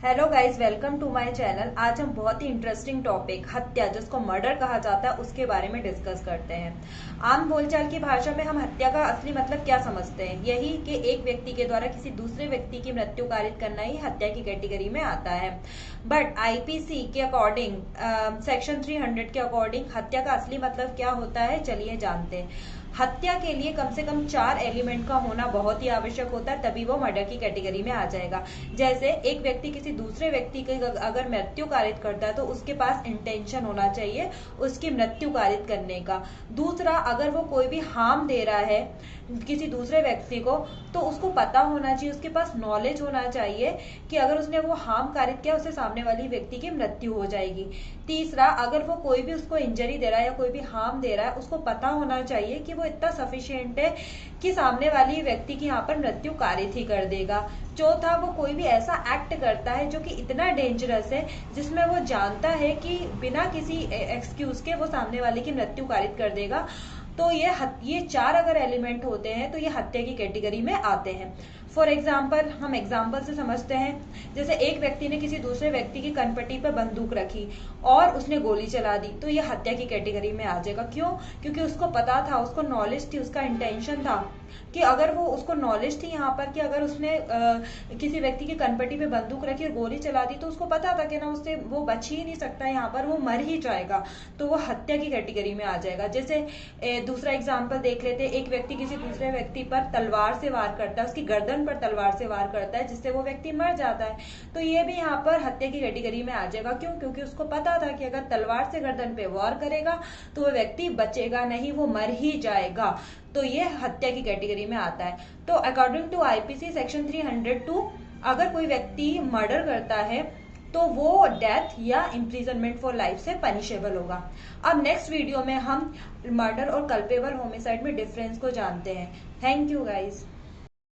Hello guys, welcome to my channel. आज हम बहुत ही इंटरेस्टिंग टॉपिक हत्या, जिसको मर्डर कहा जाता है, उसके बारे में डिस्कस करते हैं। आम बोलचाल की भाषा में हम हत्या का असली मतलब क्या समझते हैं? यही कि एक व्यक्ति के द्वारा किसी दूसरे व्यक्ति की मृत्यु कारित करना ही हत्या की कैटेगरी में आता है। बट आईपीसी के अकॉर्डिंग, सेक्शन 300 के अकॉर्डिंग हत्या का असली मतलब क्या होता है, चलिए जानते हैं। हत्या के लिए कम से कम 4 एलिमेंट का होना बहुत ही आवश्यक होता है, तभी वो मर्डर की कैटेगरी में आ जाएगा। जैसे एक व्यक्ति किसी दूसरे व्यक्ति की अगर मृत्यु कारित करता है तो उसके पास इंटेंशन होना चाहिए उसकी मृत्यु कारित करने का। दूसरा, अगर वो कोई भी हार्म दे रहा है किसी दूसरे व्यक्ति को, तो उसको पता होना चाहिए, उसके पास नॉलेज होना चाहिए कि अगर उसने वो हार्म कारित किया उससे सामने वाली व्यक्ति की मृत्यु हो जाएगी। तीसरा, अगर वो कोई भी उसको इंजरी दे रहा है या कोई भी हार्म दे रहा है, उसको पता होना चाहिए कि वो इतना सफिशिएंट है कि सामने वाली व्यक्ति की यहाँ पर मृत्यु कारित ही कर देगा। चौथा, वो कोई भी ऐसा एक्ट करता है जो कि इतना डेंजरस है जिसमें वो जानता है कि बिना किसी एक्सक्यूज के वो सामने वाले की मृत्यु कारित कर देगा। तो ये 4 अगर एलिमेंट होते हैं तो ये हत्या की कैटेगरी में आते हैं। फॉर एग्जाम्पल, हम एग्जाम्पल से समझते हैं। जैसे एक व्यक्ति ने किसी दूसरे व्यक्ति की कनपट्टी पर बंदूक रखी और उसने गोली चला दी, तो ये हत्या की कैटेगरी में आ जाएगा। क्यों? क्योंकि उसको पता था, उसको नॉलेज थी, उसका इंटेंशन था कि अगर वो, उसको नॉलेज थी यहाँ पर कि अगर उसने किसी व्यक्ति की कनपट्टी पे बंदूक रखी और गोली चला दी तो उसको पता था कि ना उससे वो बच ही नहीं सकता, यहाँ पर वो मर ही जाएगा, तो वो हत्या की कैटेगरी में आ जाएगा। जैसे दूसरा एग्जाम्पल देख लेते हैं। एक व्यक्ति किसी दूसरे व्यक्ति पर तलवार से वार करता है, उसकी गर्दन पर तलवार से वार करता है, जिससे वो व्यक्ति मर जाता है, तो ये भी यहाँ पर हत्या की कैटेगरी में आ जाएगा। क्यों? क्योंकि उसको पता था कि अगर तलवार से गर्दन पे वार करेगा तो वो व्यक्ति बचेगा नहीं, वो मर ही जाएगा, तो ये हत्या की कैटेगरी में आता है। तो अकॉर्डिंग टू आईपीसी सेक्शन 302, अगर कोई व्यक्ति मर्डर करता है तो वो डेथ या इम्प्रिजनमेंट फॉर लाइफ से पनिशेबल होगा। अब नेक्स्ट वीडियो में हम मर्डर और कल्पेबल होमिसाइड में डिफरेंस को जानते हैं। Thank you guys.